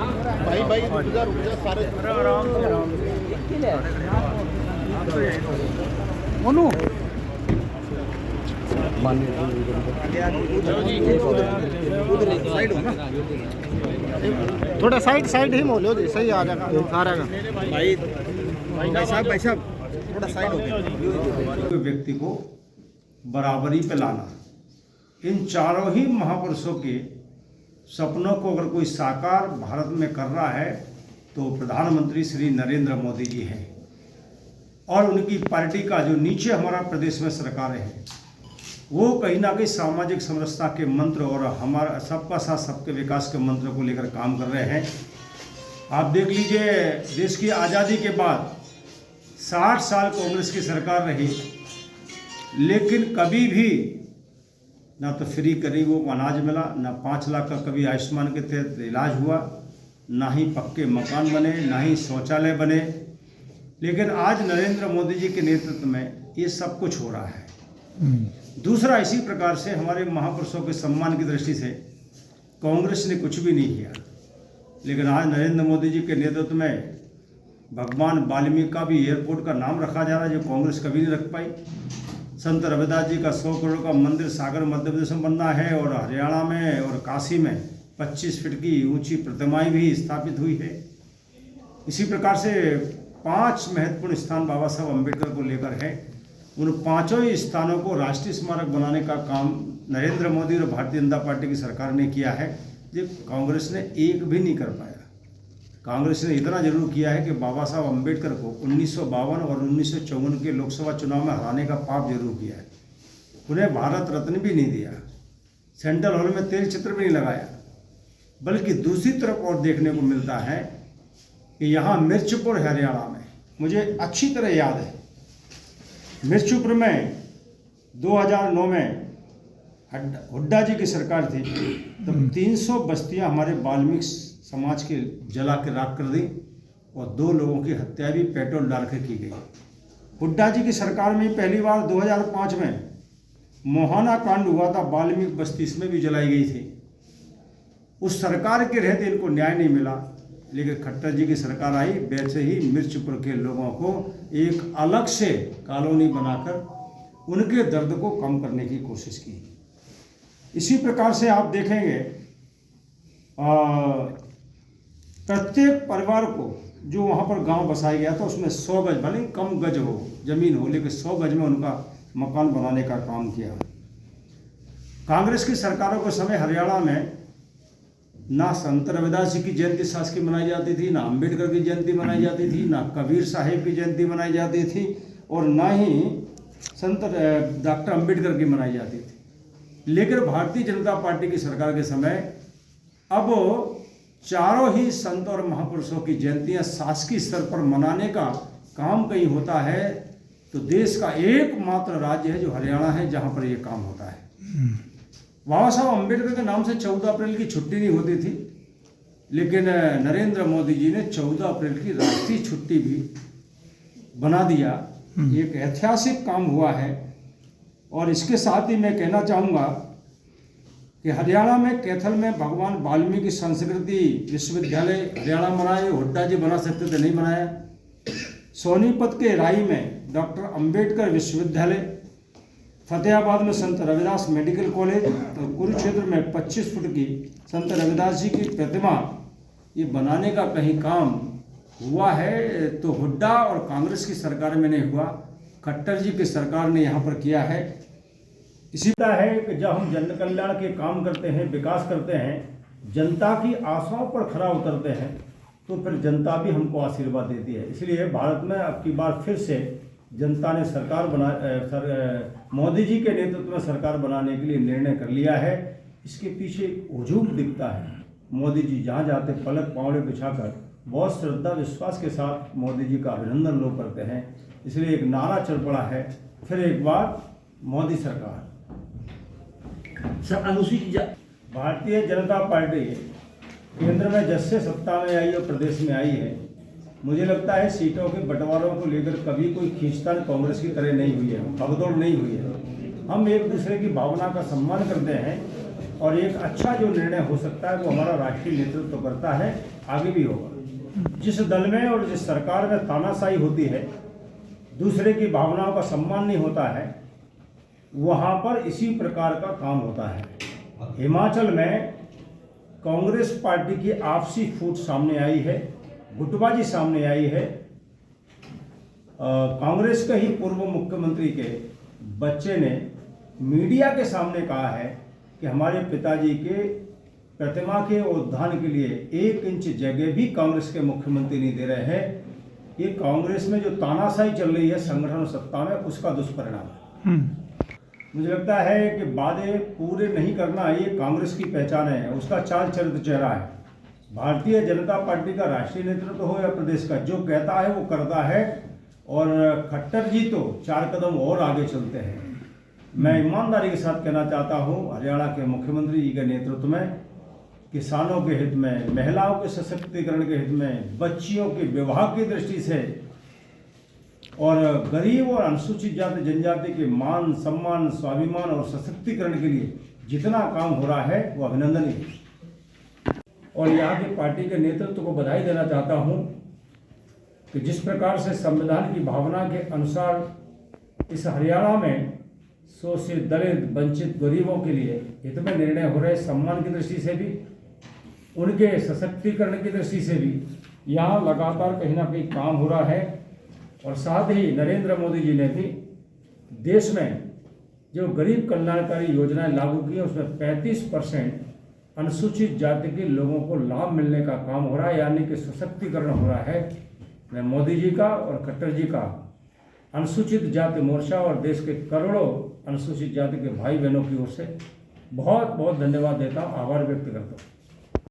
भाई रुक जा सारे मोनू थोड़ा साइड ही मोलो जी, सही आ जाएगा सारा का। भाई साहब थोड़ा साइड हो गया। व्यक्ति को बराबरी पे लाना, इन चारों ही महापुरुषों के सपनों को अगर कोई साकार भारत में कर रहा है तो प्रधानमंत्री श्री नरेंद्र मोदी जी हैं। और उनकी पार्टी का जो नीचे हमारा प्रदेश में सरकार है वो कहीं ना कहीं सामाजिक समरसता के मंत्र और हमारा सबका साथ सबके विकास के मंत्र को लेकर काम कर रहे हैं। आप देख लीजिए, देश की आज़ादी के बाद 60 साल कांग्रेस की सरकार रही, लेकिन कभी भी ना तो फ्री गरीबों को अनाज मिला, ना 5 लाख का कभी आयुष्मान के तहत इलाज हुआ, ना ही पक्के मकान बने, ना ही शौचालय बने। लेकिन आज नरेंद्र मोदी जी के नेतृत्व में ये सब कुछ हो रहा है। दूसरा, इसी प्रकार से हमारे महापुरुषों के सम्मान की दृष्टि से कांग्रेस ने कुछ भी नहीं किया, लेकिन आज नरेंद्र मोदी जी के नेतृत्व में भगवान वाल्मीकि का भी एयरपोर्ट का नाम रखा जा रहा है, जो कांग्रेस कभी नहीं रख पाई। संत रविदास जी का 100 करोड़ का मंदिर सागर मध्य प्रदेश में बनना है, और हरियाणा में और काशी में 25 फीट की ऊंची प्रतिमाएं भी स्थापित हुई है। इसी प्रकार से 5 महत्वपूर्ण स्थान बाबा साहब अम्बेडकर को लेकर है। उन 5 ही स्थानों को राष्ट्रीय स्मारक बनाने का काम नरेंद्र मोदी और भारतीय जनता पार्टी की सरकार ने किया है, जो कांग्रेस ने एक भी नहीं कर पाया। कांग्रेस ने इतना जरूर किया है कि बाबा साहब अम्बेडकर को 1952 और 1954 के लोकसभा चुनाव में हराने का पाप जरूर किया है। उन्हें भारत रत्न भी नहीं दिया, सेंट्रल हॉल में तेल चित्र भी नहीं लगाया। बल्कि दूसरी तरफ और देखने को मिलता है कि यहाँ मिर्चपुर हरियाणा में, मुझे अच्छी तरह याद है, मिर्चपुर में 2009 में हुड्डा जी की सरकार थी, तब 300 बस्तियां हमारे वाल्मीकि समाज के जला के राख कर दी और 2 लोगों की हत्या भी पेट्रोल डाल कर की गई। हुड्डा जी की सरकार में पहली बार 2005 में मोहाना कांड हुआ था, वाल्मीकि बस्ती इसमें भी जलाई गई थी। उस सरकार के रहते इनको न्याय नहीं मिला, लेकिन खट्टर जी की सरकार आई, वैसे ही मिर्चपुर के लोगों को एक अलग से कॉलोनी बनाकर उनके दर्द को कम करने की कोशिश की। इसी प्रकार से आप देखेंगे प्रत्येक परिवार को जो वहाँ पर गांव बसाया गया था उसमें 100 गज, भले कम गज हो जमीन हो, लेकिन 100 गज में उनका मकान बनाने का काम किया। कांग्रेस की सरकारों के समय हरियाणा में ना संत रविदास जी की जयंती शासकीय मनाई जाती थी, ना अम्बेडकर की जयंती मनाई जाती थी, ना कबीर साहिब की जयंती मनाई जाती थी, और ना ही संत डॉक्टर अम्बेडकर की मनाई जाती थी। लेकिन भारतीय जनता पार्टी की सरकार के समय अब चारों ही संत और महापुरुषों की जयंतियां शासकीय स्तर पर मनाने का काम कहीं होता है तो देश का एकमात्र राज्य है जो हरियाणा है, जहां पर यह काम होता है। बाबा साहब अम्बेडकर के नाम से 14 अप्रैल की छुट्टी नहीं होती थी, लेकिन नरेंद्र मोदी जी ने 14 अप्रैल की राष्ट्रीय छुट्टी भी बना दिया। एक ऐतिहासिक काम हुआ है। और इसके साथ ही मैं कहना चाहूँगा कि हरियाणा में कैथल में भगवान वाल्मीकि संस्कृति विश्वविद्यालय हरियाणा बनाए, हुड्डा जी बना सकते थे, नहीं बनाया। सोनीपत के राई में डॉक्टर अम्बेडकर विश्वविद्यालय, फतेहाबाद में संत रविदास मेडिकल कॉलेज, और कुरुक्षेत्र में 25 फुट की संत रविदास जी की प्रतिमा ये बनाने का कहीं काम हुआ है तो हुड्डा और कांग्रेस की सरकार में नहीं हुआ, खट्टर जी की सरकार ने यहाँ पर किया है। इसी तरह है कि जब हम जन कल्याण के काम करते हैं, विकास करते हैं, जनता की आशाओं पर खरा उतरते हैं, तो फिर जनता भी हमको आशीर्वाद देती है। इसलिए भारत में अब की बार फिर से जनता ने सरकार मोदी जी के नेतृत्व में सरकार बनाने के लिए निर्णय कर लिया है। इसके पीछे वजूद दिखता है। मोदी जी जहाँ जाते पलक पांवड़े बिछाकर बहुत श्रद्धा विश्वास के साथ मोदी जी का अभिनंदन लोग करते हैं। इसलिए एक नारा चल पड़ा है, फिर एक बार मोदी सरकार। अनुसूचित भारतीय जनता पार्टी केंद्र में जब से सत्ता में आई और प्रदेश में आई है, मुझे लगता है सीटों के बंटवारों को लेकर कभी कोई खींचतान कांग्रेस की तरह नहीं हुई है, भगदौड़ नहीं हुई है। हम एक दूसरे की भावना का सम्मान करते हैं और एक अच्छा जो निर्णय हो सकता है वो हमारा राष्ट्रीय नेतृत्व करता है, आगे भी होगा। जिस दल में और जिस सरकार में तानाशाही होती है, दूसरे की भावनाओं का सम्मान नहीं होता है, वहाँ पर इसी प्रकार का काम होता है। हिमाचल में कांग्रेस पार्टी की आपसी फूट सामने आई है, गुटबाजी सामने आई है। कांग्रेस के ही पूर्व मुख्यमंत्री के बच्चे ने मीडिया के सामने कहा है कि हमारे पिताजी के प्रतिमा के उत्थान के लिए 1 इंच जगह भी कांग्रेस के मुख्यमंत्री नहीं दे रहे हैं। ये कांग्रेस में जो तानाशाही चल रही है संगठन सत्ता में, उसका दुष्परिणाम है। मुझे लगता है कि वादे पूरे नहीं करना ये कांग्रेस की पहचान है, उसका चाल चरित्र चेहरा है। भारतीय जनता पार्टी का राष्ट्रीय नेतृत्व हो या प्रदेश का, जो कहता है वो करता है। और खट्टर जी तो 4 कदम और आगे चलते हैं। मैं ईमानदारी के साथ कहना चाहता हूँ, हरियाणा के मुख्यमंत्री जी के नेतृत्व में किसानों के हित में, महिलाओं के सशक्तिकरण के हित में, बच्चियों के विवाह की दृष्टि से और गरीब और अनुसूचित जाति जनजाति के मान सम्मान, स्वाभिमान और सशक्तिकरण के लिए जितना काम हो रहा है वो अभिनंदनीय है। और यहाँ की पार्टी के नेतृत्व को बधाई देना चाहता हूँ कि जिस प्रकार से संविधान की भावना के अनुसार इस हरियाणा में शोषित, दलित, वंचित, गरीबों के लिए हित में निर्णय हो रहे, सम्मान की दृष्टि से भी, उनके सशक्तिकरण की दृष्टि से भी यहाँ लगातार कहीं ना कहीं काम हो रहा है। और साथ ही नरेंद्र मोदी जी ने भी देश में जो गरीब कल्याणकारी योजनाएं लागू की है उसमें 35% अनुसूचित जाति के लोगों को लाभ मिलने का काम हो रहा है, यानी कि सशक्तिकरण हो रहा है। मैं मोदी जी का और खट्टर जी का अनुसूचित जाति मोर्चा और देश के करोड़ों अनुसूचित जाति के भाई बहनों की ओर से बहुत बहुत धन्यवाद देता हूँ, आभार व्यक्त करता हूँ।